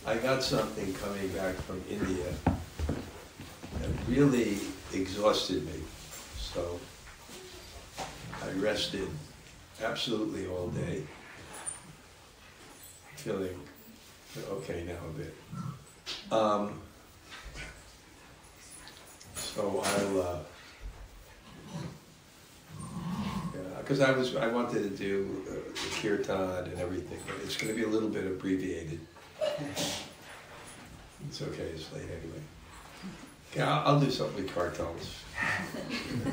I got something coming back from India that really exhausted me. So I rested absolutely all day, feeling okay now a bit. So I'll, because I wanted to do the kirtan and everything, but it's going to be a little bit abbreviated. It's okay, it's late anyway. Okay, I'll do something with cartels.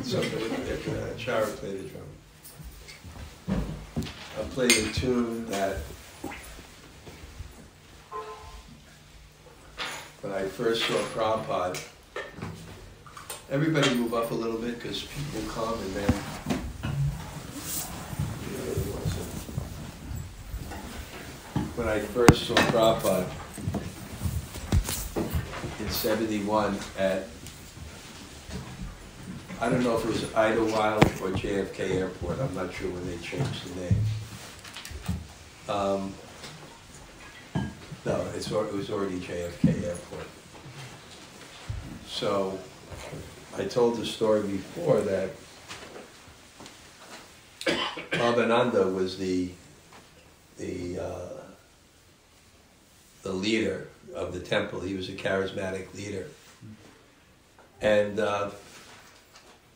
Something with Chara play the drum. I'll play the tune that when I first saw Prabhupada. Everybody move up a little bit because people come and then when I first saw Prabhupada in '71 at, I don't know if it was Idlewild or JFK Airport, I'm not sure when they changed the name. No, it was already JFK Airport. So I told the story before that Abhinanda was the leader of the temple. He was a charismatic leader. And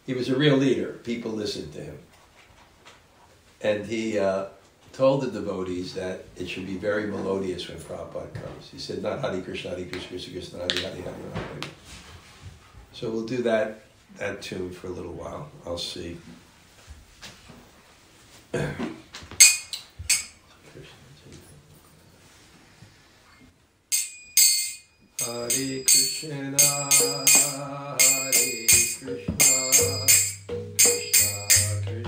he was a real leader. People listened to him. And he told the devotees that it should be very melodious when Prabhupada comes. He said, not Hare Krishna, Krishna Krishna, Hare Hare, Hare Hare. So we'll do that tune for a little while. I'll see. Hare Krishna, Hare Krishna, Krishna Krishna, Hare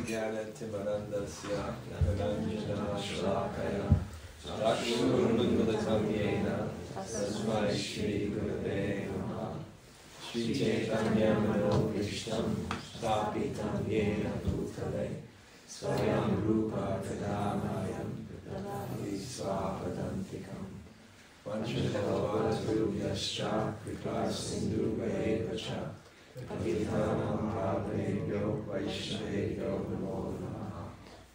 Jnana-timarandasya Jnana-shalakaya Chakshurunmilitam yena Tasmai Shri Gurave Namaha Shri Chaitanya Manobhishtam Sthapitam yena Bhutale Swayam Rupa Kadamayam Dadati Swapadantikam Vanchadavadrubhyascha Kripa Sindhuvaivacha Patitanam Pavanebhyo Vaishnavebhyo Namo Namaha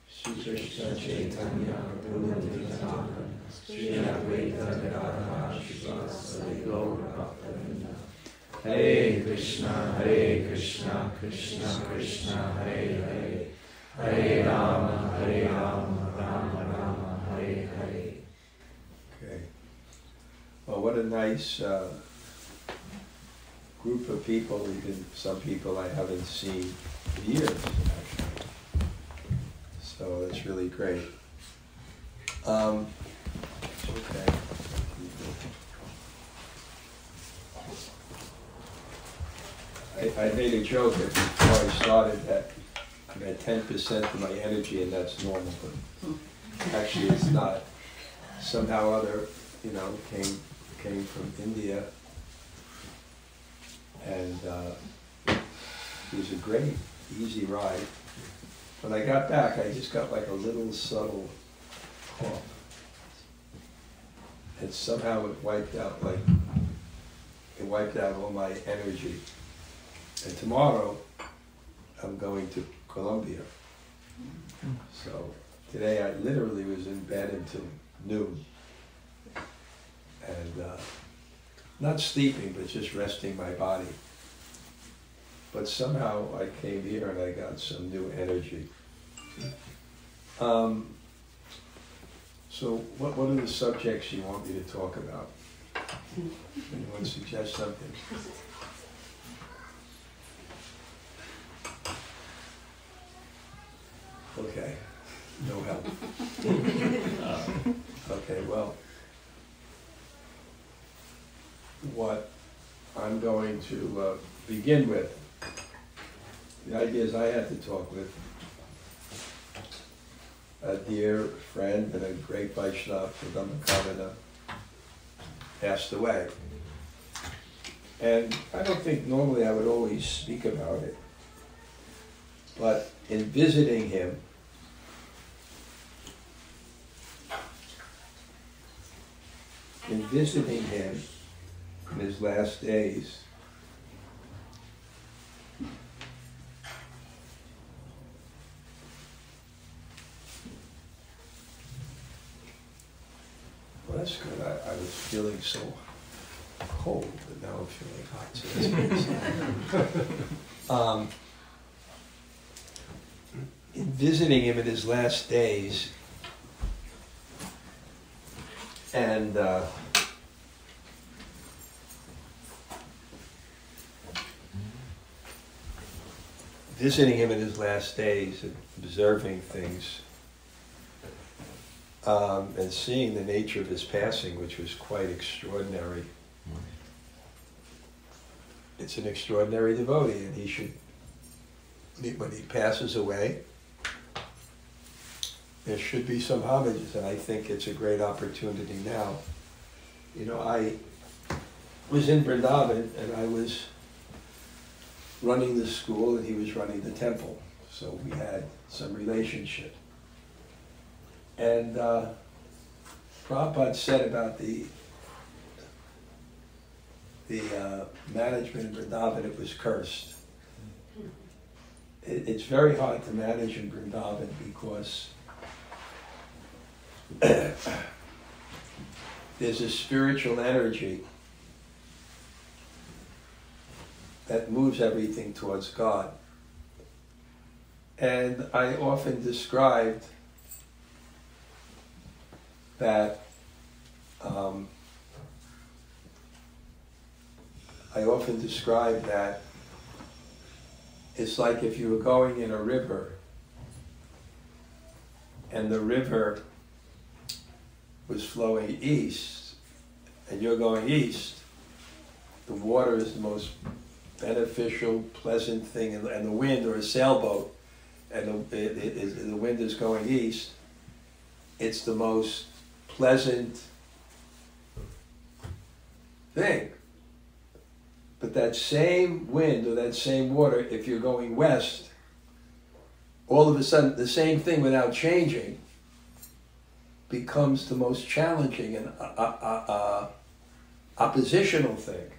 Shri Krishna Chaitanya Prabhu Nityananda Shri Advaita Gadadhara Srivasadi Gaura Bhaktavinda Hare Krishna Krishna Krishna Hare Hare Hare Rama Rama Rama Hare Hare. Okay. Well, what a nice group of people, even some people I haven't seen in years, actually. So it's really great. Okay. I made a joke before I started that I'm at 10% of my energy, and that's normal, but actually it's not. Somehow other, came from India, and it was a great, easy ride. When I got back, I just got like a little subtle cough, and somehow it wiped out all my energy. And tomorrow, I'm going to Colombia. So today I literally was in bed until noon. And not sleeping, but just resting my body. But somehow I came here and I got some new energy. So what are the subjects you want me to talk about? Anyone suggest something? Okay, no help. Okay, well, what I'm going to begin with, the idea is I had to talk with a dear friend and a great Vaishnava, Kanana, passed away. And I don't think normally I would always speak about it, but in visiting him, in his last days, well, that's good. I was feeling so cold, but now I'm feeling hot. So that's good. In visiting him in his last days, and visiting him in his last days and observing things and seeing the nature of his passing, which was quite extraordinary. It's an extraordinary devotee, and he should, when he passes away, there should be some homages, and I think it's a great opportunity now. I was in Vrindavan, and I was running the school, and he was running the temple, so we had some relationship. And Prabhupada said about the management in Vrindavan, it was cursed. It's very hard to manage in Vrindavan because there's a spiritual energy that moves everything towards God. And I often described that it's like if you were going in a river and the river was flowing east and you're going east, the water is the most beneficial, pleasant thing, and the wind or a sailboat and the wind is going east, it's the most pleasant thing. But that same wind or that same water, if you're going west, all of a sudden the same thing without changing becomes the most challenging and oppositional thing.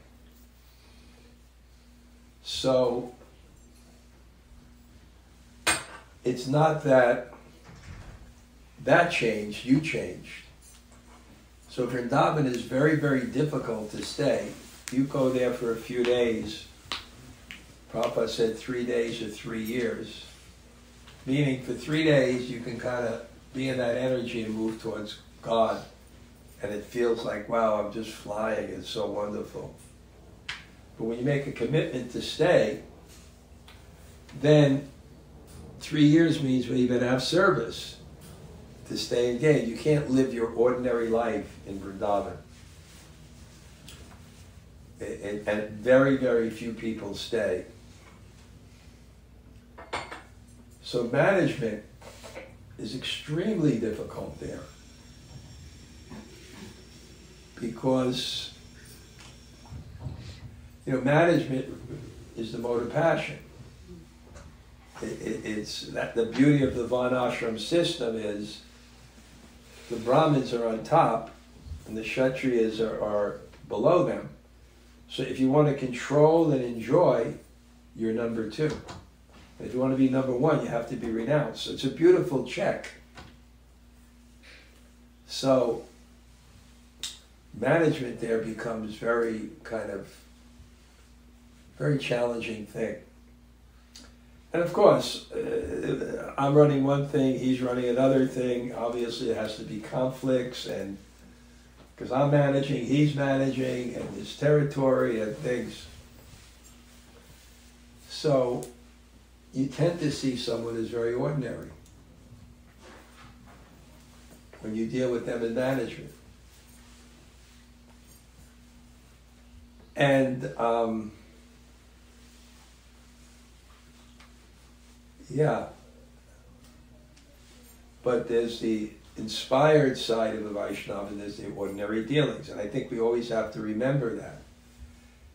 So it's not that changed, you changed. So Vrindavan is very, very difficult to stay. You go there for a few days. Prabhupada said 3 days or 3 years. Meaning for 3 days you can kind of be in that energy and move towards God. And it feels like, wow, I'm just flying, it's so wonderful. But when you make a commitment to stay, then 3 years means we even have service to stay engaged. You can't live your ordinary life in Vrindavan. And very, very few people stay. So management is extremely difficult there. Because, management is the mode of passion. It's that the beauty of the Varnashram system is the Brahmins are on top and the Kshatriyas are below them. So if you want to control and enjoy, you're number 2. If you want to be number 1, you have to be renounced. So it's a beautiful check. So management there becomes very challenging thing. And of course, I'm running one thing, he's running another thing. Obviously, it has to be conflicts, and because I'm managing, he's managing, and his territory and things. So you tend to see someone as very ordinary when you deal with them in management. And but there's the inspired side of the Vaishnava and there's the ordinary dealings. And I think we always have to remember that.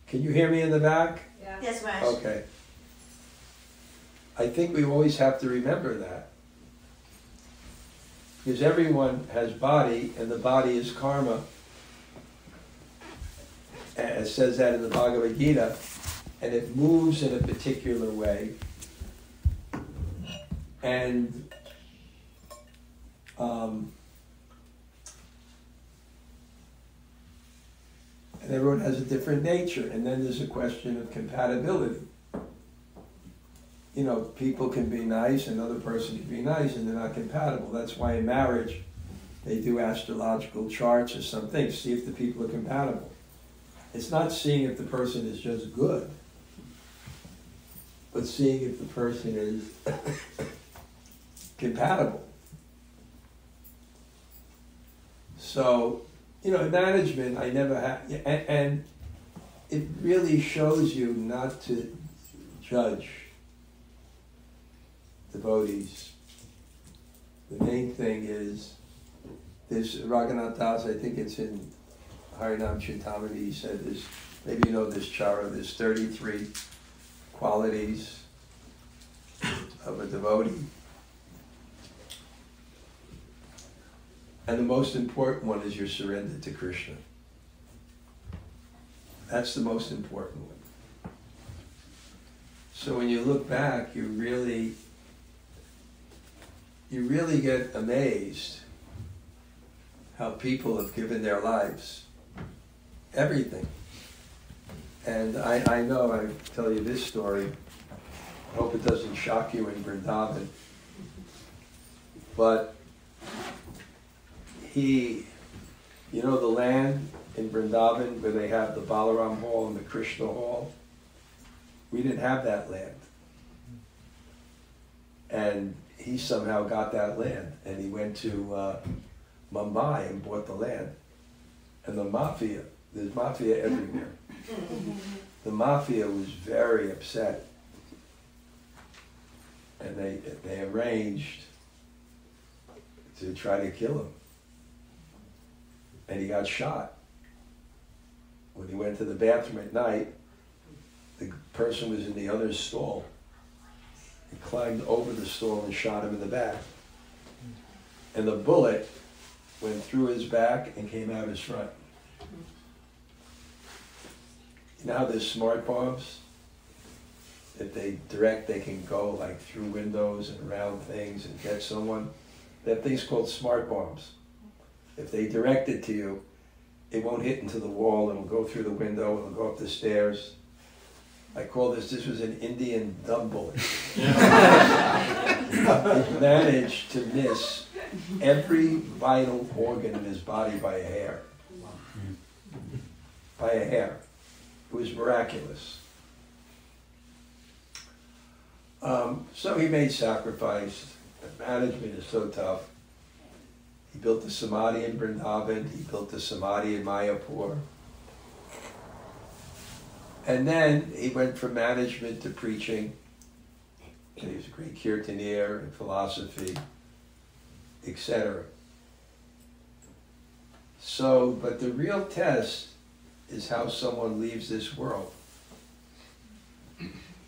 Can you hear me in the back? Yeah. Yes, Maharaj. Okay. I think we always have to remember that. Because everyone has body, and the body is karma. And it says that in the Bhagavad Gita. And it moves in a particular way. And everyone has a different nature, and then there's a question of compatibility. People can be nice, another person can be nice, and they're not compatible. That's why in marriage, they do astrological charts or something, see if the people are compatible. It's not seeing if the person is just good, but seeing if the person is compatible. So, in management, I never had, and it really shows you not to judge devotees. The main thing is, there's Raghunath Das, I think it's in Harinam Chintamani, he said this, maybe you know this chara, there's 33 qualities of a devotee. And the most important one is your surrender to Krishna. That's the most important one. So when you look back, you really get amazed how people have given their lives, everything. And I know I tell you this story, I hope it doesn't shock you in Vrindavan, but the land in Vrindavan where they have the Balaram Hall and the Krishna Hall, we didn't have that land. And he somehow got that land, and he went to Mumbai and bought the land. And the mafia, there's mafia everywhere. The mafia was very upset. and they arranged to try to kill him. And he got shot. When he went to the bathroom at night, the person was in the other stall. He climbed over the stall and shot him in the back. And the bullet went through his back and came out his front. You know how there's smart bombs? If they direct, they can go like through windows and around things and get someone. They have things called smart bombs. If they direct it to you, it won't hit into the wall, it'll go through the window, it'll go up the stairs. I call this was an Indian dumb bullet. It managed to miss every vital organ in his body by a hair. By a hair. It was miraculous. So he made sacrifice. The management is so tough. He built the Samadhi in Vrindavan. He built the Samadhi in Mayapur. And then he went from management to preaching. And he was a great kirtanier and philosophy, etc. So, but the real test is how someone leaves this world.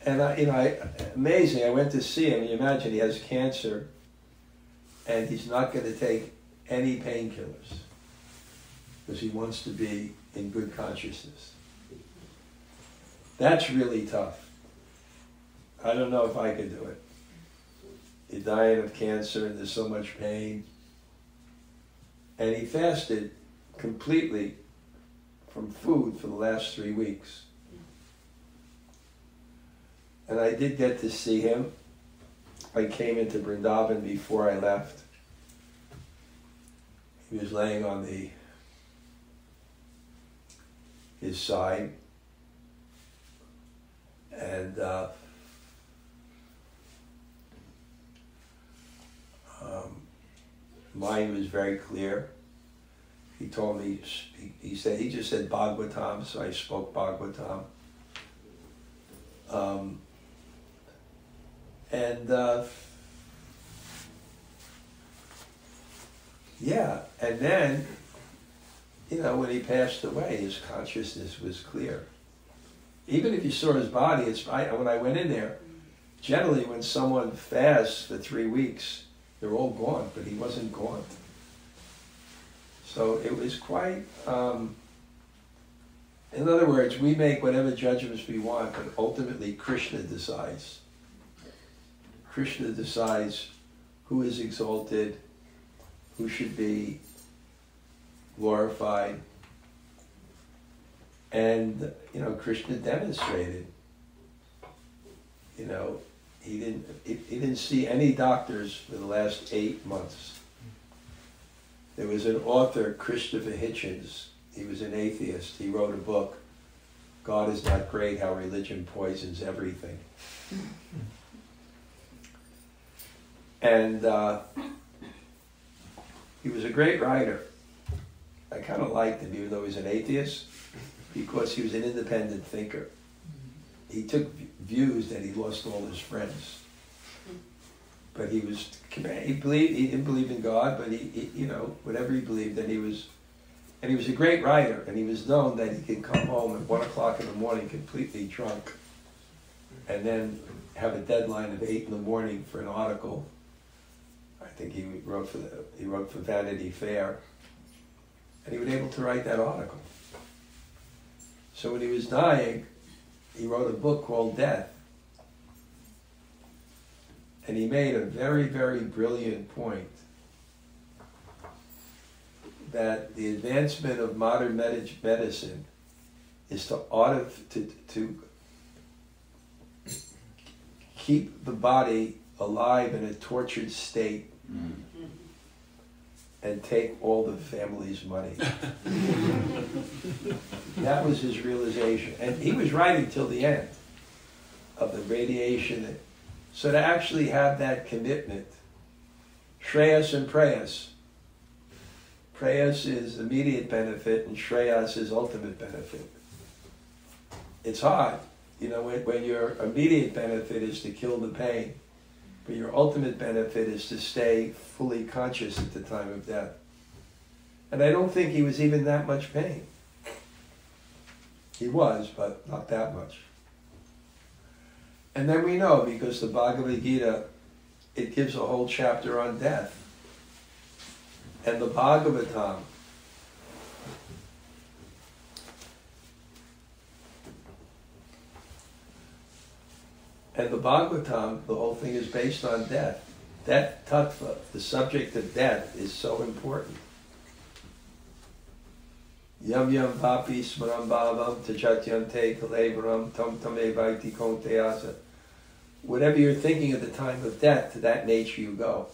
And amazing, I went to see him. You imagine he has cancer, and he's not going to take any painkillers because he wants to be in good consciousness. That's really tough. I don't know if I could do it. You're dying of cancer and there's so much pain. And he fasted completely from food for the last 3 weeks. And I did get to see him. I came into Vrindavan before I left. He was laying on his side. And mind was very clear. He told me, he just said Bhagavatam, so I spoke Bhagavatam. Yeah, and then, when he passed away, his consciousness was clear. Even if you saw his body, when I went in there, generally when someone fasts for 3 weeks, they're all gone, but he wasn't gone. So it was quite, in other words, we make whatever judgments we want, but ultimately Krishna decides. Krishna decides who is exalted, who should be glorified. And, Krishna demonstrated, he didn't see any doctors for the last 8 months. There was an author, Christopher Hitchens. He was an atheist. He wrote a book, God is Not Great, How Religion Poisons Everything. And he was a great writer. I kind of liked him, even though he was an atheist, because he was an independent thinker. He took views that he lost all his friends. But he didn't believe in God, but he whatever he believed, and he was a great writer, and he was known that he could come home at 1 o'clock in the morning completely drunk, and then have a deadline of 8 in the morning for an article. I think he wrote for Vanity Fair, and he was able to write that article. So when he was dying, he wrote a book called Death. And he made a very, very brilliant point that the advancement of modern medicine is to keep the body alive in a tortured state and take all the family's money. That was his realization. And he was writing till the end of the radiation. So to actually have that commitment, Shreyas and Prayas. Prayas is immediate benefit and Shreyas is ultimate benefit. It's hard. When your immediate benefit is to kill the pain, But your ultimate benefit is to stay fully conscious at the time of death. And I don't think he was even that much pain. He was, but not that much. And then we know, because the Bhagavad Gita, it gives a whole chapter on death. And the Bhagavatam, the whole thing is based on death. Death tattva, the subject of death, is so important. Yam yam papi smaram bhavam tajatyante kalevaram tam tame vaiti konteyasa. Whatever you're thinking at the time of death, to that nature you go.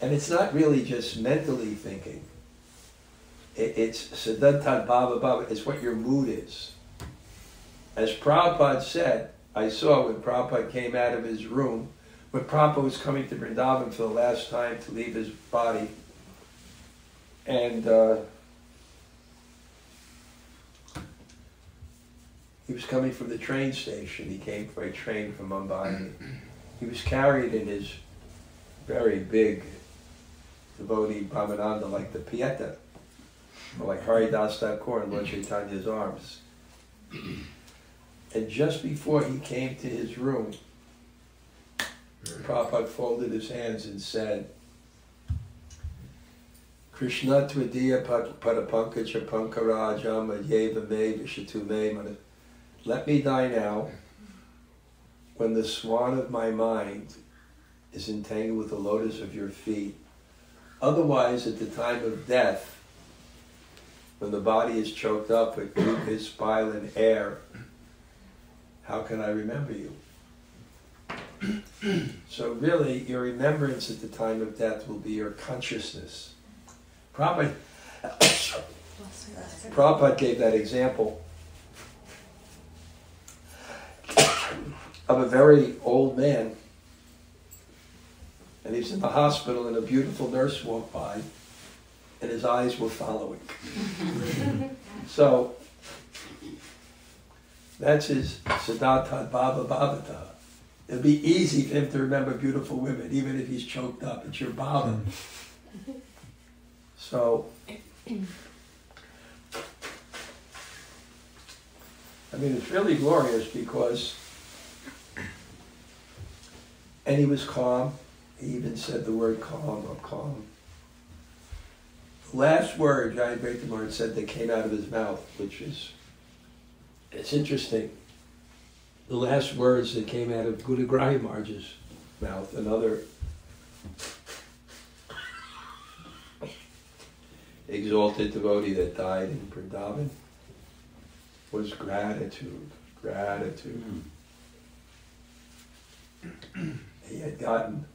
And it's not really just mentally thinking. It's siddhantad bhava bhava. It's what your mood is. As Prabhupada said, I saw when Prabhupada came out of his room, when Prabhupada was coming to Vrindavan for the last time to leave his body, and he was coming from the train station. He came by train from Mumbai. He was carried in his very big devotee Brahmananda, like the Pieta, or like Haridas Thakur in Lord Chaitanya's arms. And just before he came to his room, Prabhupada folded his hands and said, Krishna tvadiya padapankacha pankarajam adyeva me vishatu me. Let me die now, when the swan of my mind is entangled with the lotus of your feet. Otherwise, at the time of death, when the body is choked up with mucus, bile, and air, how can I remember you? So really, your remembrance at the time of death will be your consciousness. Prabhupada gave that example of a very old man, and he was in the hospital, and a beautiful nurse walked by, and his eyes were following. So that's his siddhanta bhava bhavata. It'll be easy for him to remember beautiful women, even if he's choked up. It's your bhava. So, I mean, it's really glorious because, and he was calm. He even said the word calm, or calm. The last word Jaya said that came out of his mouth, which is, it's interesting. The last words that came out of Gudagrahi Maharaj's mouth, another exalted devotee that died in Vrindavan, was gratitude, gratitude. He had gotten,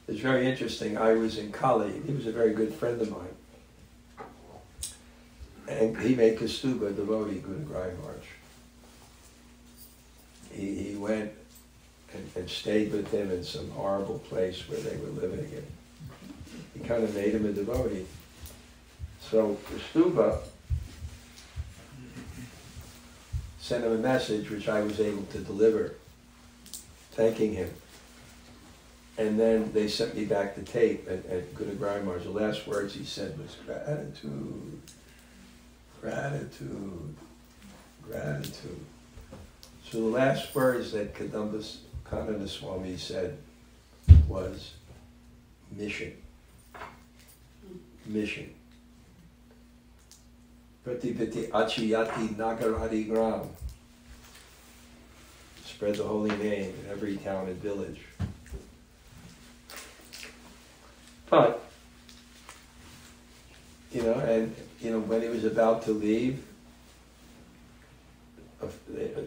it's very interesting, I was in Kali, he was a very good friend of mine, and he made Kastuba a devotee, Gudagrahi Maharaj. He went and stayed with him in some horrible place where they were living, and he kind of made him a devotee. So Kastuba sent him a message which I was able to deliver, thanking him. And then they sent me back the tape at Gudagrahi Maharaj. The last words he said was gratitude, gratitude, gratitude. So the last words that Kadamba's Kanana Swami said was mission. Mission. Pratipati achiyati nagaradi gram. Spread the holy name in every town and village. But, and when he was about to leave,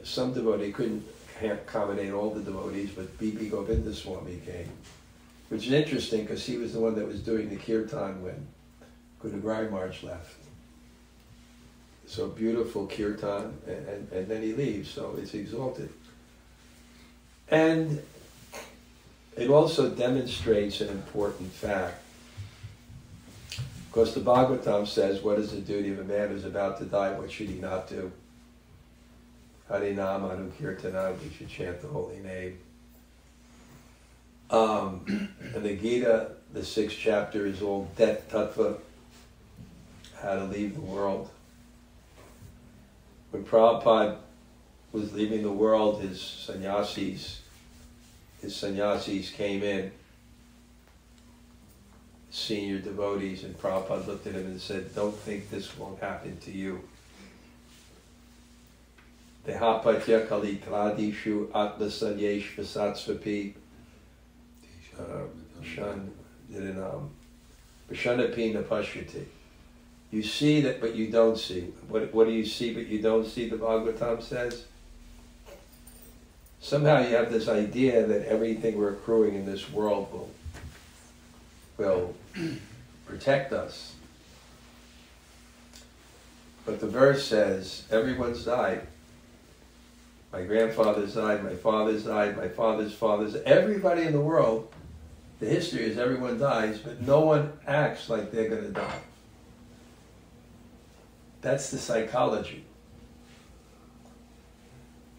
some devotee couldn't accommodate all the devotees, but B.B. Govinda Swami came, which is interesting because he was the one that was doing the kirtan when Gudagrahi Maharaj left. So beautiful kirtan, and then he leaves, so it's exalted. And it also demonstrates an important fact. Of course, the Bhagavatam says, what is the duty of a man who's about to die? What should he not do? Harinam Anukirtanam, we should chant the holy name. And the Gita, the 6th chapter, is all death tattva, how to leave the world. When Prabhupada was leaving the world, his sannyasis came in, senior devotees, and Prabhupada looked at him and said, "Don't think this won't happen to you. Dehapatya kali kladishu atma sanyesh vasatsvapi Vishanapi napashyati." You see that, but you don't see. What do you see, but you don't see, the Bhagavatam says? Somehow you have this idea that everything we're accruing in this world will protect us. But the verse says, everyone's died. My grandfather's died, my father's died, my father's father's, everybody in the world, the history is everyone dies, but no one acts like they're going to die. That's the psychology.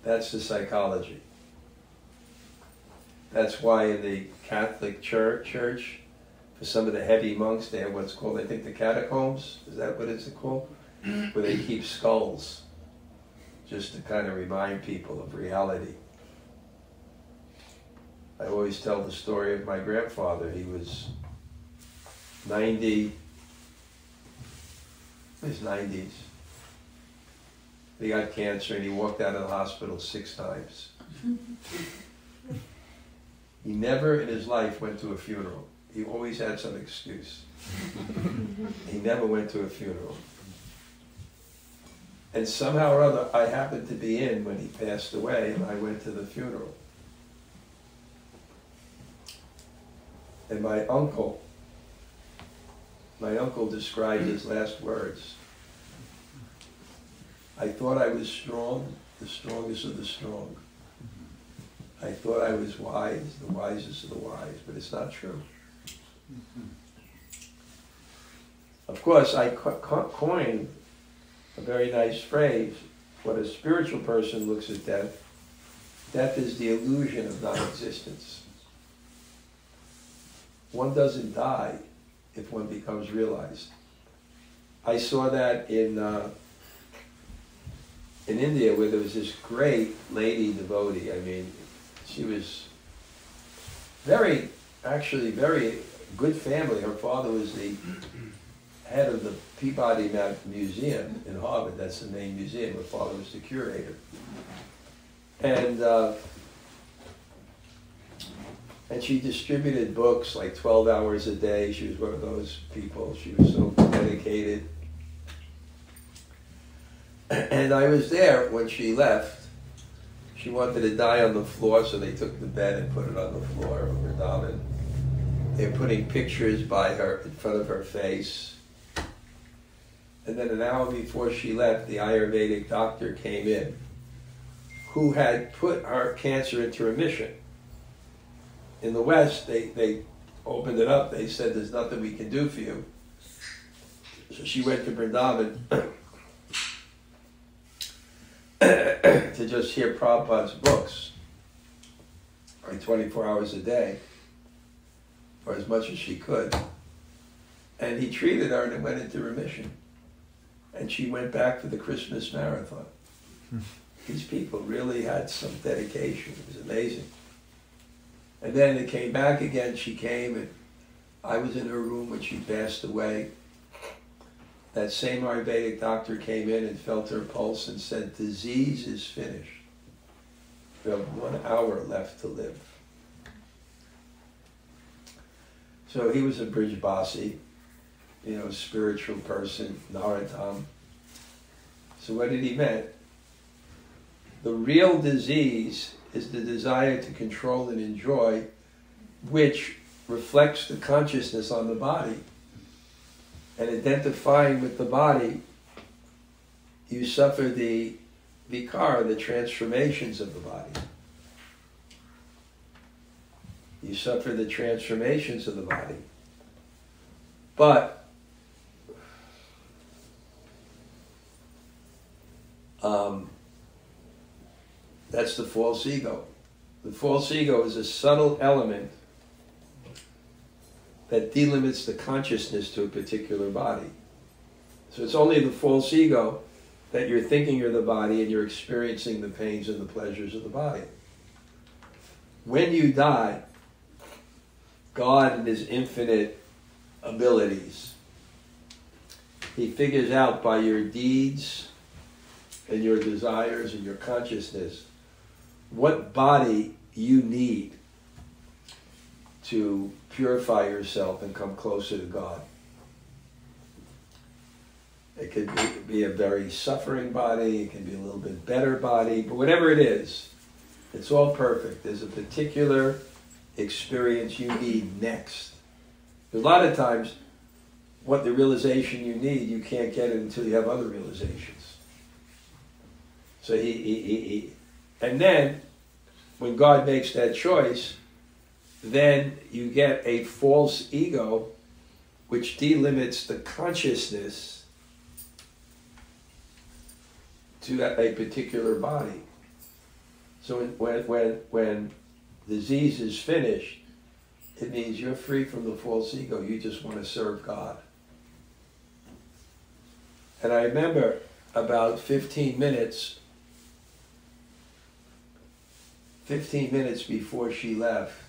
That's the psychology. That's why in the Catholic church, for some of the heavy monks, they have what's called, I think, the catacombs. Is that what it's called? Where they keep skulls, just to kind of remind people of reality. I always tell the story of my grandfather. He was 90, in his 90s. He got cancer and he walked out of the hospital 6 times. He never in his life went to a funeral. He always had some excuse. He never went to a funeral. And somehow or other, I happened to be in when he passed away, and I went to the funeral. And my uncle described his last words. I thought I was strong, the strongest of the strong. I thought I was wise, the wisest of the wise, but it's not true. Of course, I coined a very nice phrase. When a spiritual person looks at death, death is the illusion of non-existence. One doesn't die if one becomes realized. I saw that in India, where there was this great lady devotee. I mean, she was very good family. Her father was the head of the Peabody Museum in Harvard. That's the main museum. Her father was the curator. And she distributed books like 12 hours a day. She was one of those people. She was so dedicated. And I was there when she left. She wanted to die on the floor, so they took the bed and put it on the floor of Vrindavan. They were putting pictures by her in front of her face. And then an hour before she left, the Ayurvedic doctor came in, who had put her cancer into remission. In the West, they opened it up. They said, there's nothing we can do for you. So she went to Vrindavan to just hear Prabhupada's books, like 24 hours a day, or as much as she could. And he treated her and it went into remission. And she went back for the Christmas marathon. These people really had some dedication. It was amazing. And then it came back again. She came, and I was in her room when she passed away. That same Ayurvedic doctor came in and felt her pulse and said, disease is finished. You have 1 hour left to live. So he was a Brijbasi, spiritual person, Narottam. So what did he mean? The real disease is the desire to control and enjoy, which reflects the consciousness on the body. And identifying with the body, you suffer the vikara, the transformations of the body. You suffer the transformations of the body. But that's the false ego. The false ego is a subtle element that delimits the consciousness to a particular body. So it's only the false ego that you're thinking you're the body and you're experiencing the pains and the pleasures of the body. When you die, God in His infinite abilities, He figures out by your deeds and your desires and your consciousness what body you need to purify yourself and come closer to God. It could be a very suffering body, it can be a little bit better body, but whatever it is, it's all perfect. There's a particular experience you need next. A lot of times, what the realization you need, you can't get it until you have other realizations. So and then, when God makes that choice, then you get a false ego which delimits the consciousness to a particular body. So when disease is finished, it means you're free from the false ego. You just want to serve God. And I remember about 15 minutes before she left,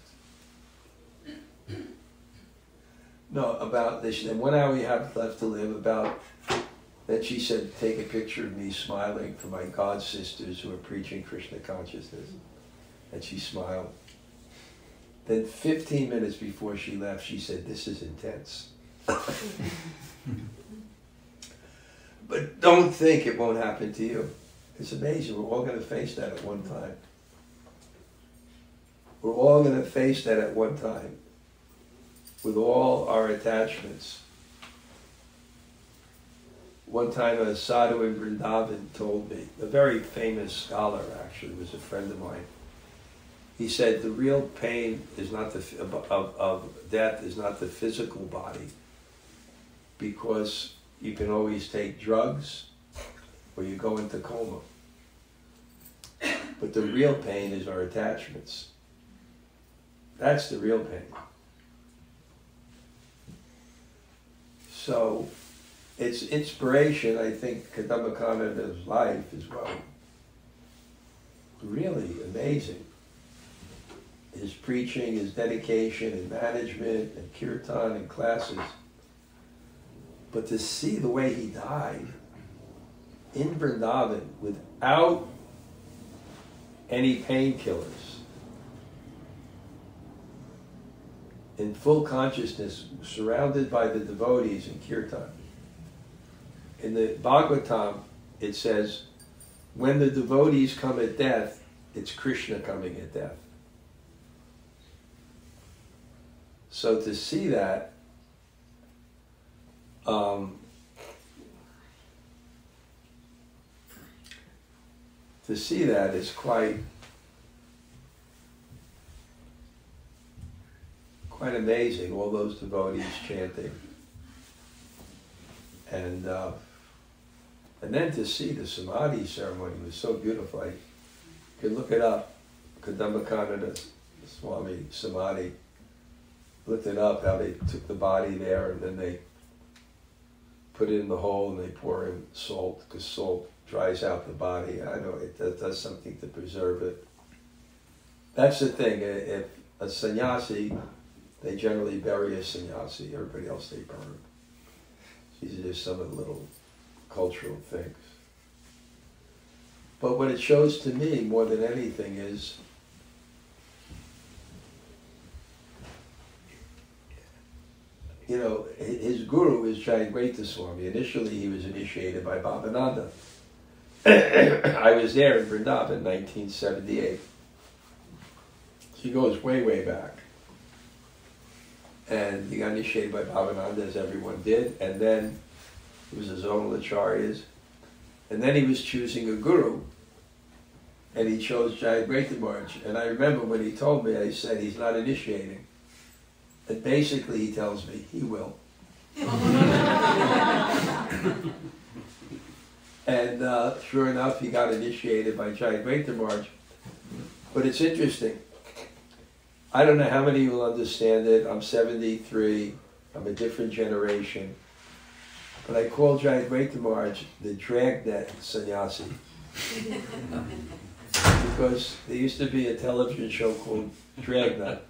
no, about this, and 1 hour you have left to live, then she said, take a picture of me smiling for my God sisters who are preaching Krishna consciousness. And she smiled. Then 15 minutes before she left, she said, this is intense. But don't think it won't happen to you. It's amazing. We're all going to face that at one time. We're all going to face that at one time with all our attachments. One time a sadhu in Vrindavan told me, a very famous scholar actually, was a friend of mine. He said the real pain is not of death is not the physical body, because you can always take drugs or you go into coma. But the real pain is our attachments. That's the real pain. So it's inspiration, I think, Kadamba life is really amazing. His preaching, his dedication, and management, and kirtan, and classes. But to see the way he died in Vrindavan without any painkillers, in full consciousness, surrounded by the devotees in kirtan. In the Bhagavatam, it says, when the devotees come at death, it's Krishna coming at death. So to see that, is quite amazing, all those devotees chanting. And then to see the Samadhi ceremony was so beautiful. You can look it up, Kanana Swami Samadhi. Looked it up, how they took the body there and then they put it in the hole and they pour in salt, because salt dries out the body. I know it does something to preserve it. That's the thing, if a sannyasi, they generally bury a sannyasi, everybody else they burn. These are just some of the little cultural things. But what it shows to me more than anything is his guru is Jaya Swami. Initially he was initiated by Bhavananda. I was there in Vrindavan in 1978. He goes way, way back. And he got initiated by Bhavananda, as everyone did, and then he was a zonal acharyas. And then he was choosing a guru, and he chose Jaya Maharaj. And I remember when he told me, I said, he's not initiating. And basically he tells me, he will. And sure enough, he got initiated by Jaya Maharaj. But it's interesting. I don't know how many will understand it. I'm 73. I'm a different generation. But I call Jaya Maharaj the dragnet sannyasi. Because there used to be a television show called Dragnet.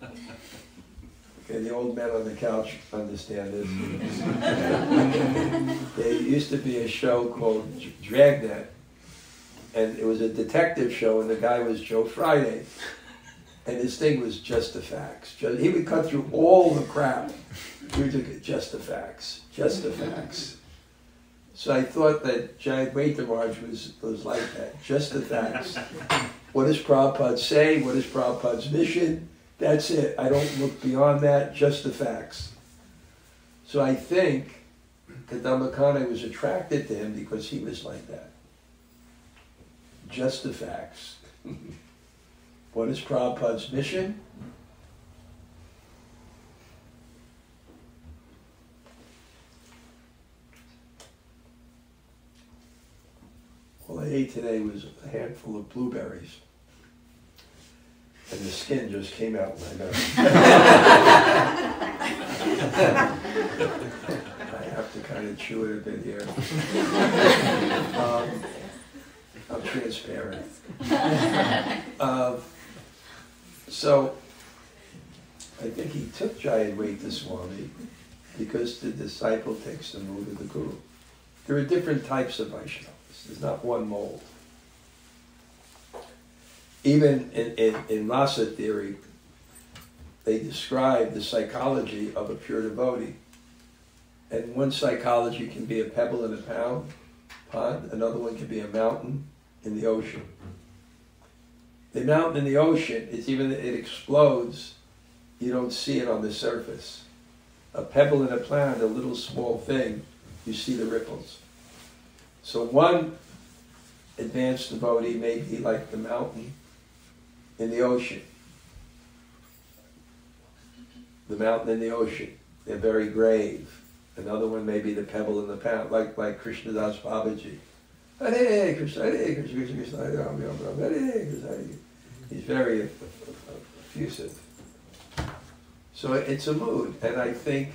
Okay, the old men on the couch understand this. There used to be a show called Dragnet, and it was a detective show, and the guy was Joe Friday, and his thing was just the facts. He would cut through all the crap. He would do just the facts, just the facts. So I thought that Jaya Maharaj was like that, just the facts. What does Prabhupada say? What is Prabhupada's mission? That's it. I don't look beyond that, just the facts. So I think Kadamba was attracted to him because he was like that. Just the facts. What is Prabhupada's mission? All I ate today was a handful of blueberries. And the skin just came out in my mouth. I have to kind of chew it a bit here. I'm transparent. So, I think he took Jaya Swami because the disciple takes the mood of the guru. There are different types of Vaishnavas. There's not one mold. Even in Rasa theory, they describe the psychology of a pure devotee. And one psychology can be a pebble in a pond, another one can be a mountain in the ocean. The mountain in the ocean, it explodes, you don't see it on the surface. A pebble in a pond, a little small thing, you see the ripples. So one advanced devotee may be like the mountain in the ocean. The mountain in the ocean. They're very grave. Another one may be the pebble in the pond, like Krishna-das Babaji. Hare Krishna, Hare Krishna, Krishna Krishna, Hare Ram, Ram Ram, Hare Krishna, Hare. He's very effusive. So it's a mood, and I think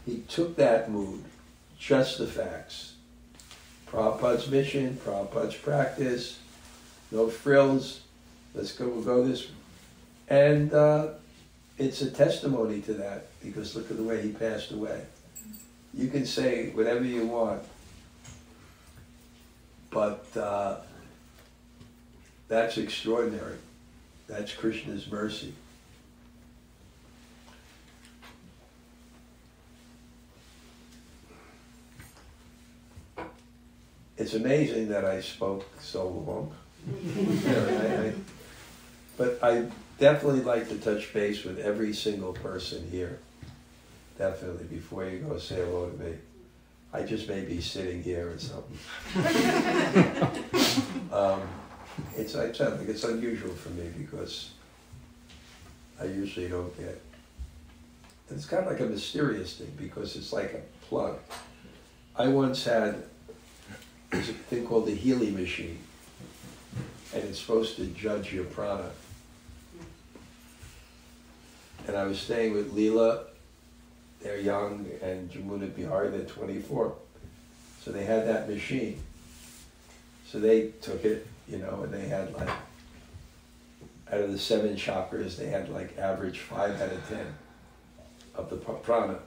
he took that mood, just the facts. Prabhupada's mission, Prabhupada's practice, no frills, we'll go this. And it's a testimony to that, because look at the way he passed away. You can say whatever you want, but that's extraordinary. That's Krishna's mercy. It's amazing that I spoke so long. But I definitely like to touch base with every single person here. Definitely, before you go say hello to me. I just may be sitting here or something. It's unusual for me because I usually don't get. It's kind of like a mysterious thing because it's like a plug. I once had this thing called the Healy machine, and it's supposed to judge your prana. And I was staying with Leela, they're young, and Jamuna Bihar, they're 24. So they had that machine. So they took it, and they had like, out of the 7 chakras, they had like average 5 out of 10 of the prana.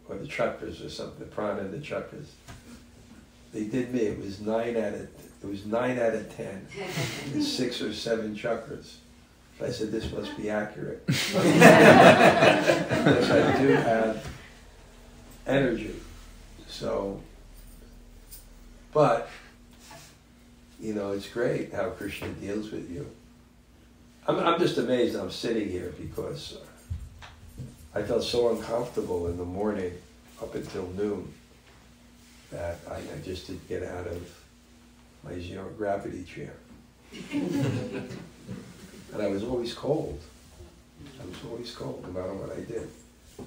Or the chakras or something, the prana and the chakras. They did me, it was 9 out of 10. It's 6 or 7 chakras. So I said, this must be accurate. Because I do have energy. So, but, it's great how Krishna deals with you. I'm just amazed I'm sitting here because I felt so uncomfortable in the morning up until noon that I just didn't get out of my zero gravity chair. And I was always cold. I was always cold no matter what I did.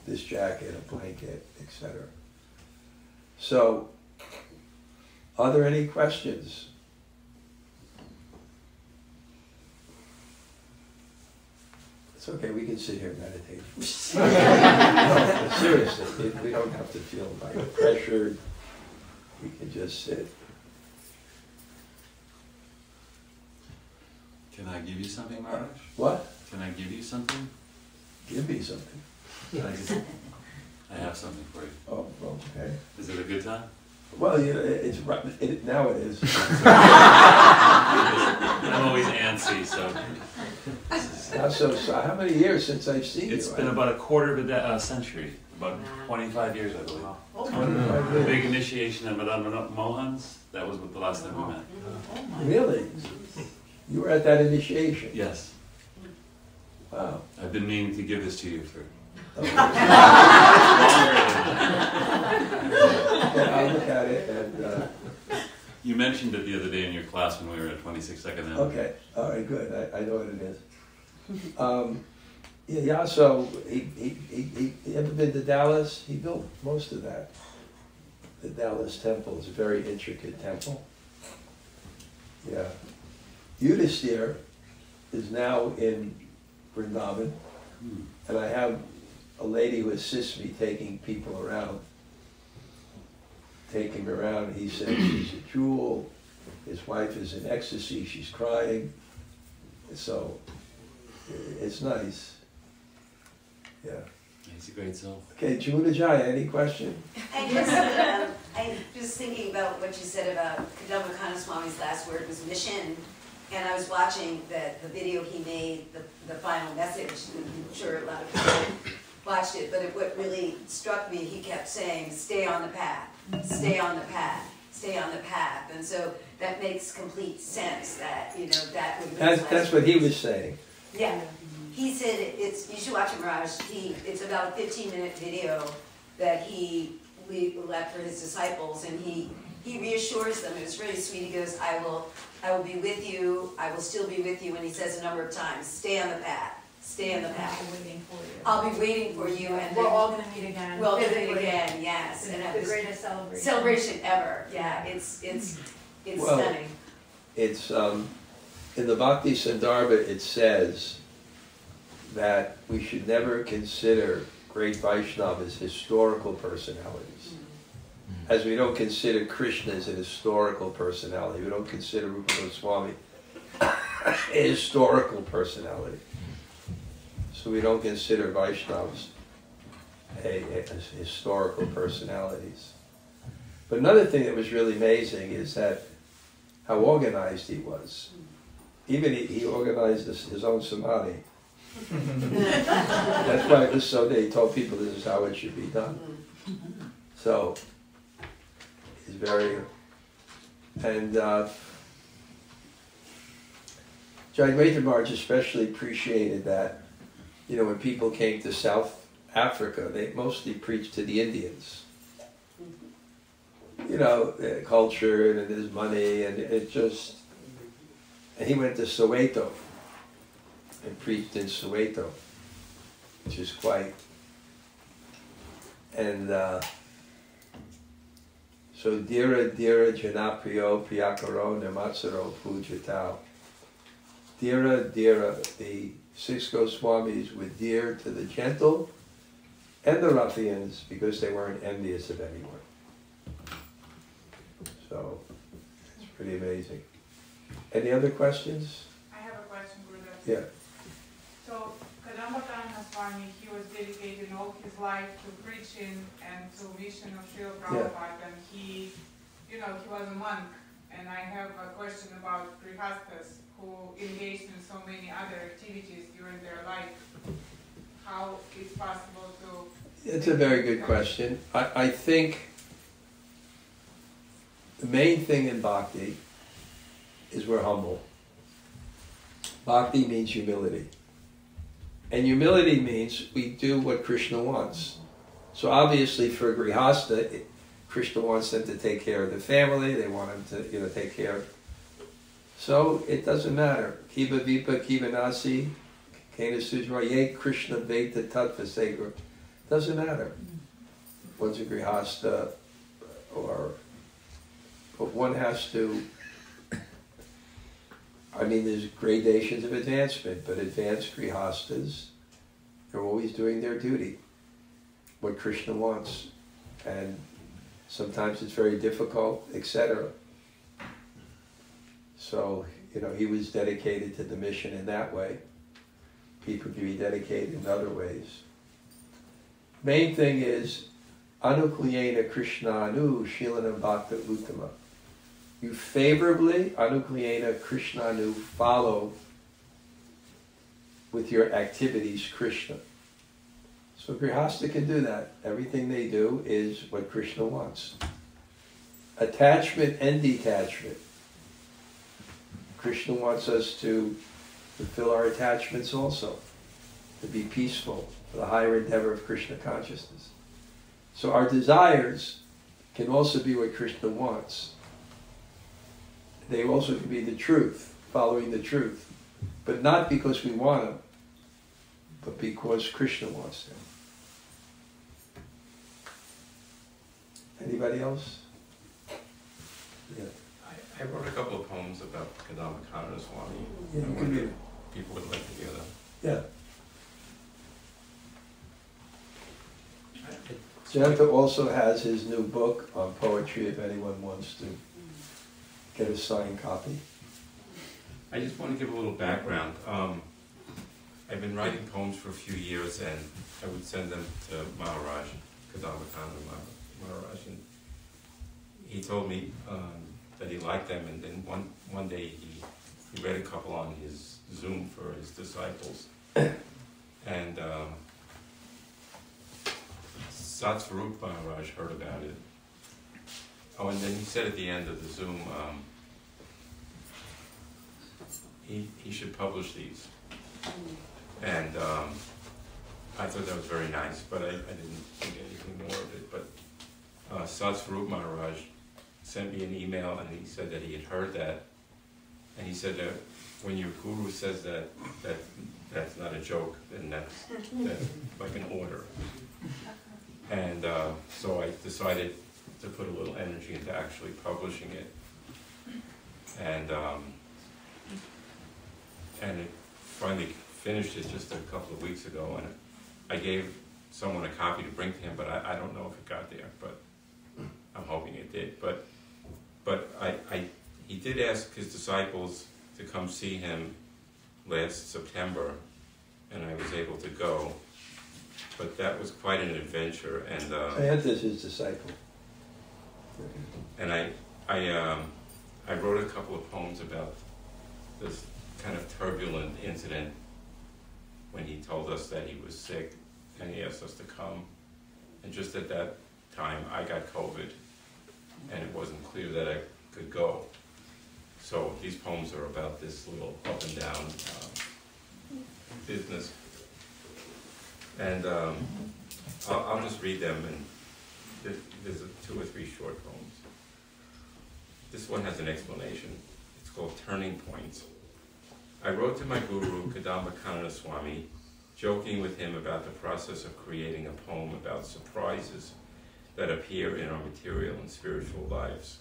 This jacket, a blanket, etc. So, are there any questions? It's okay, we can sit here and meditate. No, seriously, we don't have to feel like pressured. We can just sit. Can I give you something, Maharaj? What? Can I give you something? Give me something. I have something for you. Oh, okay. Is it a good time? Well, yeah, now it is. I'm always antsy, so. So how many years since I've seen you? It's been about a quarter of a century, about 25 years, I believe. 25 The years. big initiation of Madame Mohans, that was the last time we met. Really? You were at that initiation? Yes. Wow. I've been meaning to give this to you for Okay. longer than Yeah, I'll look at it and... You mentioned it the other day in your class when we were at 26nd Avenue. Okay, all right, good. I know what it is. Yeah, so he ever been to Dallas? He built most of that. The Dallas temple is a very intricate temple. Yeah. Yudhisthira is now in Vrindavan, and I have a lady who assists me taking people around. Take him around. He says she's a jewel. His wife is in ecstasy. She's crying. So it's nice. Yeah. He's a great soul. Okay, Jaya, any question? I'm just thinking about what you said about Kadamba Swami's last word was mission. And I was watching the video he made, the final message. I'm sure a lot of people watched it, but what really struck me, he kept saying, stay on the path, stay on the path, stay on the path. And so that makes complete sense that, you know, that would be That's what he was saying. Yeah. He said you should watch it, Mirage. It's about a 15-minute video that he left for his disciples, and he reassures them. It was really sweet. He goes, I will be with you. I will still be with you. And he says a number of times, stay on the path. Stay on the path. I'll be waiting for you. I'll be waiting for you. And we're all going to meet again. We'll meet again, yes. It's And the greatest celebration. Celebration ever. Yeah, it's Well, stunning. It's in the Bhakti Sandarbha it says that we should never consider great Vaishnavas historical personalities. As we don't consider Krishna as an historical personality. We don't consider Rupa Goswami a historical personality. So we don't consider Vaishnavas as historical personalities. But another thing that was really amazing is that how organized he was. Even he organized his own samadhi. That's why it was so that he told people this is how it should be done. So, he's very... And Jayadvaita Maharaj especially appreciated that, you know, when people came to South Africa, they mostly preached to the Indians. You know, culture and there's money and it just... And he went to Soweto and preached in Soweto, which is quite... And so Dira Janapriyo Priyakaro Namatsaro Pujatao. Dira, the 6 Goswamis were dear to the gentle and the ruffians because they weren't envious of anyone. So, it's pretty amazing. Any other questions? I have a question, Gurudev. Yeah. So, Kadamba Swami, he was dedicating all his life to preaching and to mission of Srila Prabhupada, and he, you know, he was a monk. And I have a question about grihasthas who engaged in so many other activities during their life. How it's possible to... It's a very good question. I think the main thing in bhakti is we're humble. Bhakti means humility. And humility means we do what Krishna wants. So obviously for a grihastha, Krishna wants them to take care of the family, they want them to, you know, take care of... So it doesn't matter. Kiva vipa kiva nasi, kena sujra ye Krishna veta tattva segra. Doesn't matter. One's a grihastha, but one has to... I mean, there's gradations of advancement, but advanced grihasthas They're always doing their duty, what Krishna wants. And sometimes it's very difficult, etc. So, he was dedicated to the mission in that way. People can be dedicated in other ways. Main thing is, Anukliyena Krishnanu Shilanam Bhakta Uttama. You favorably, Anukliyena Krishnanu, follow with your activities Krishna. So Grihastha can do that. Everything they do is what Krishna wants. Attachment and detachment. Krishna wants us to fulfill our attachments also, to be peaceful, for the higher endeavor of Krishna consciousness. So our desires can also be what Krishna wants. They also can be the truth, following the truth. But not because we want them, but because Krishna wants them. Anybody else? Yeah. I wrote a couple of poems about Kadamba Swami. Yeah, you can read it. People would like to hear them. Yeah. Janta also has his new book on poetry if anyone wants to get a signed copy. I just want to give a little background. I've been writing poems for a few years, and I would send them to Maharaj, Kadamba Maharaj, and he told me that he liked them, and then one day he read a couple on his Zoom for his disciples, and Satsvarup Maharaj heard about it. Oh, and then he said at the end of the Zoom, he should publish these. And I thought that was very nice, but I didn't think anything more of it. But Satsvarup Maharaj sent me an email, and he said that he had heard that. And he said that when your guru says that's not a joke, then that's like an order. And so I decided to put a little energy into actually publishing it. And it finally finished it just a couple of weeks ago, and I gave someone a copy to bring to him, but I don't know if it got there, but I'm hoping it did. But he did ask his disciples to come see him last September, and I was able to go. But that was quite an adventure, and Santa's his disciple. And I wrote a couple of poems about this kind of turbulent incident when he told us that he was sick and he asked us to come. And just at that time, I got COVID, and it wasn't clear that I could go. So these poems are about this little up and down business. And I'll just read them, and there's 2 or 3 short poems. This one has an explanation. It's called Turning Points. I wrote to my guru, Kadamba Swami, joking with him about the process of creating a poem about surprises that appear in our material and spiritual lives.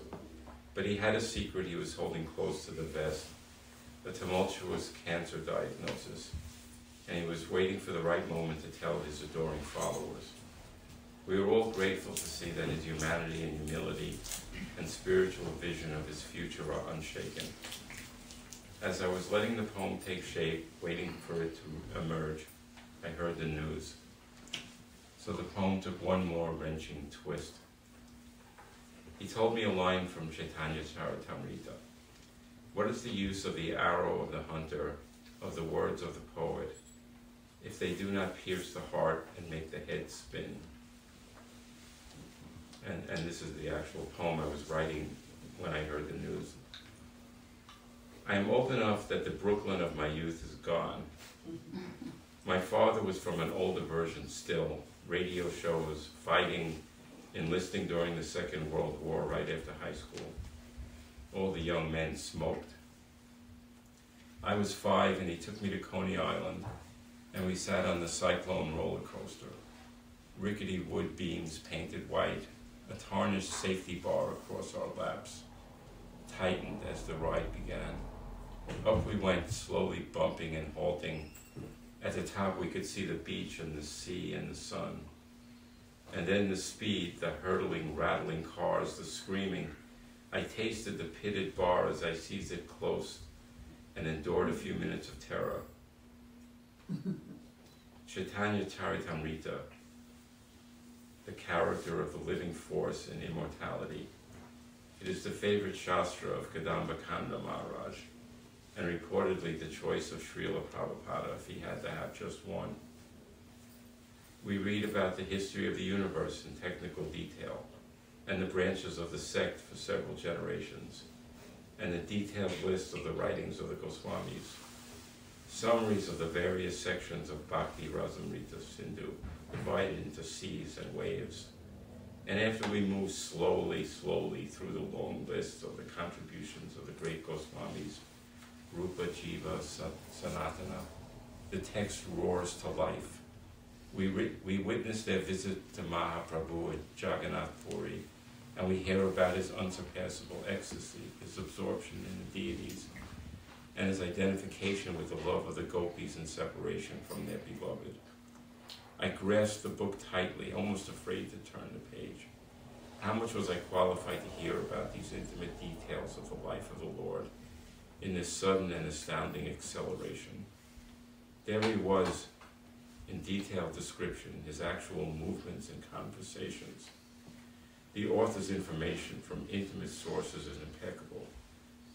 But he had a secret he was holding close to the vest, a tumultuous cancer diagnosis, and he was waiting for the right moment to tell his adoring followers. We were all grateful to see that his humanity and humility and spiritual vision of his future are unshaken. As I was letting the poem take shape, waiting for it to emerge, I heard the news. So the poem took one more wrenching twist. He told me a line from Chaitanya Charitamrita. What is the use of the arrow of the hunter, of the words of the poet, if they do not pierce the heart and make the head spin? And this is the actual poem I was writing when I heard the news. I am old enough that the Brooklyn of my youth is gone. My father was from an older version still, radio shows, fighting, enlisting during the Second World War right after high school. All the young men smoked. I was 5 and he took me to Coney Island, and we sat on the Cyclone roller coaster. Rickety wood beams painted white, a tarnished safety bar across our laps, tightened as the ride began. Up we went, slowly bumping and halting, At the top we could see the beach and the sea and the sun. And then the speed, the hurtling, rattling cars, the screaming. I tasted the pitted bar as I seized it close and endured a few minutes of terror. Chaitanya Charitamrita, the character of the living force and immortality. It is the favorite shastra of Kadamba Maharaj, and reportedly the choice of Srila Prabhupada if he had to have just one. We read about the history of the universe in technical detail, and the branches of the sect for several generations, and the detailed list of the writings of the Goswamis, summaries of the various sections of Bhakti Rasamrita Sindhu, divided into seas and waves. And after we move slowly through the long list of the contributions of the great Goswamis, Rupa, Jiva, Sanatana, the text roars to life. We witness their visit to Mahaprabhu at Jagannath Puri, and we hear about his unsurpassable ecstasy, his absorption in the deities, and his identification with the love of the gopis and separation from their beloved. I grasped the book tightly, almost afraid to turn the page. How much was I qualified to hear about these intimate details of the life of the Lord in this sudden and astounding acceleration? There he was, in detailed description, his actual movements and conversations. The author's information from intimate sources is impeccable.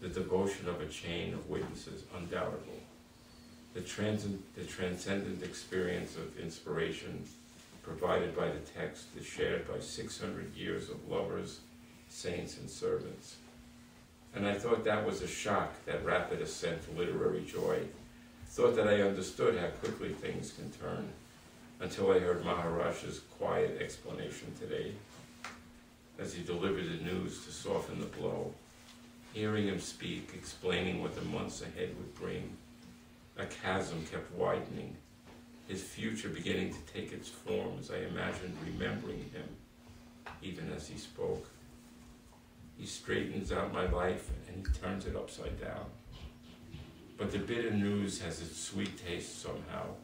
The devotion of a chain of witnesses undoubtable. The transcendent experience of inspiration provided by the text is shared by 600 years of lovers, saints, and servants. And I thought that was a shock, that rapid ascent to literary joy. Thought that I understood how quickly things can turn, until I heard Maharaj's quiet explanation today, as he delivered the news to soften the blow. Hearing him speak, explaining what the months ahead would bring, a chasm kept widening, his future beginning to take its form as I imagined remembering him, even as he spoke. He straightens out my life and he turns it upside down. But the bitter news has its sweet taste somehow,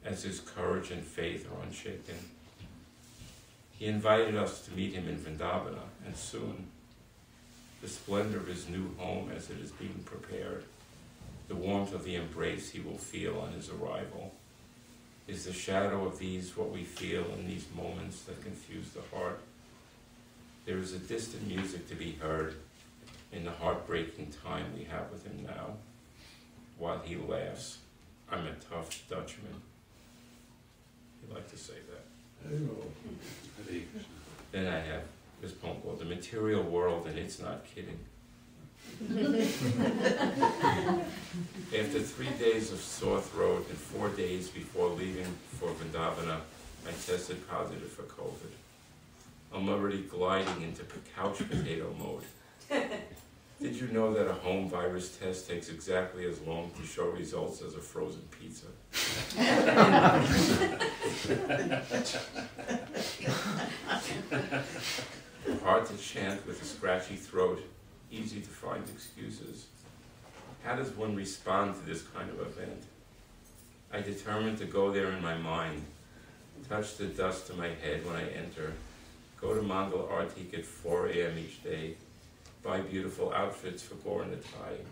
as his courage and faith are unshaken. He invited us to meet him in Vrindavana, and soon, the splendor of his new home as it is being prepared, the warmth of the embrace he will feel on his arrival. Is the shadow of these what we feel in these moments that confuse the heart? There is a distant music to be heard in the heartbreaking time we have with him now, while he laughs. I'm a tough Dutchman. He'd like to say that. Then I have this poem called The Material World and It's Not Kidding. After 3 days of sore throat and 4 days before leaving for Vrindavana, I tested positive for COVID. I'm already gliding into couch potato mode. Did you know that a home virus test takes exactly as long to show results as a frozen pizza? Hard to chant with a scratchy throat, easy to find excuses. How does one respond to this kind of event? I determined to go there in my mind, touch the dust to my head when I enter, go to Mangal Artik at 4 a.m. each day, buy beautiful outfits for Gauranatai,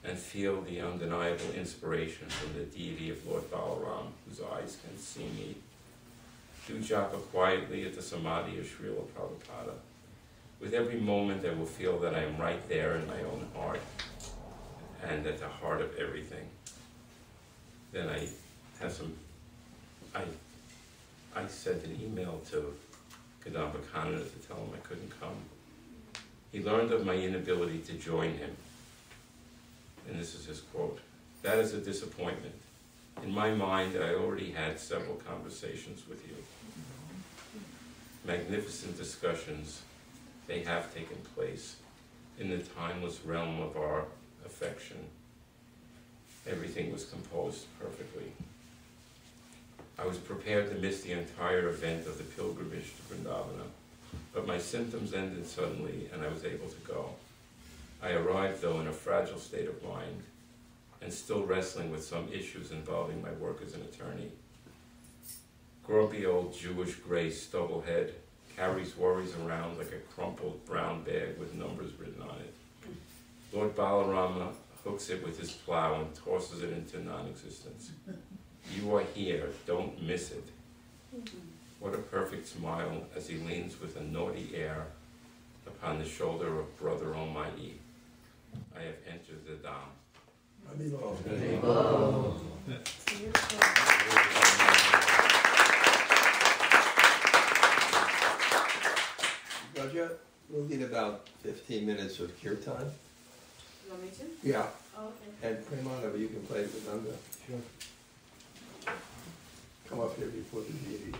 and feel the undeniable inspiration from the deity of Lord Balaram, whose eyes can see me. Do japa quietly at the Samadhi of Srila Prabhupada. With every moment I will feel that I am right there in my own heart, and at the heart of everything. Then I have some, I sent an email to Kadamba Kanana to tell him I couldn't come. He learned of my inability to join him. And this is his quote. That is a disappointment. In my mind, I already had several conversations with you. Magnificent discussions, they have taken place in the timeless realm of our affection. Everything was composed perfectly. I was prepared to miss the entire event of the pilgrimage to Vrindavana, but my symptoms ended suddenly and I was able to go. I arrived, though, in a fragile state of mind. and still wrestling with some issues involving my work as an attorney. Grumpy old Jewish gray stubblehead carries worries around like a crumpled brown bag with numbers written on it. Lord Balarama hooks it with his plow and tosses it into non-existence. You are here, don't miss it. What a perfect smile as he leans with a naughty air upon the shoulder of Brother Almighty. I have entered the Dham. Raja, we'll need about 15 minutes of kirtan. You want me to? Yeah. Oh, okay. And Premanava, you can play the Sanga. Sure. Come up here before the deities.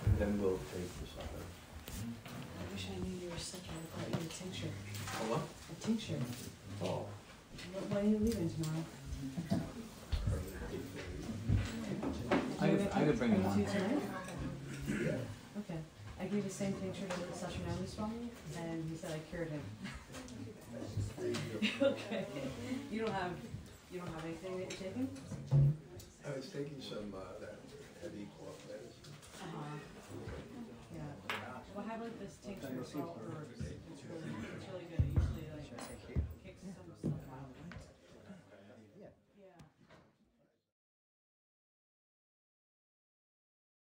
And then we'll take the Sanga. I wish I knew you were sick. I would have got you a tincture. Oh, what? A tincture. Oh. When are you leaving tomorrow? I could bring one. Tonight? Yeah. Okay. I gave the same tincture to Srila Swami, and he said I cured him. Okay. You don't have anything that you're taking? I was taking some that heavy cough medicine. Yeah. Well, how about this tincture for herbs? It's really good.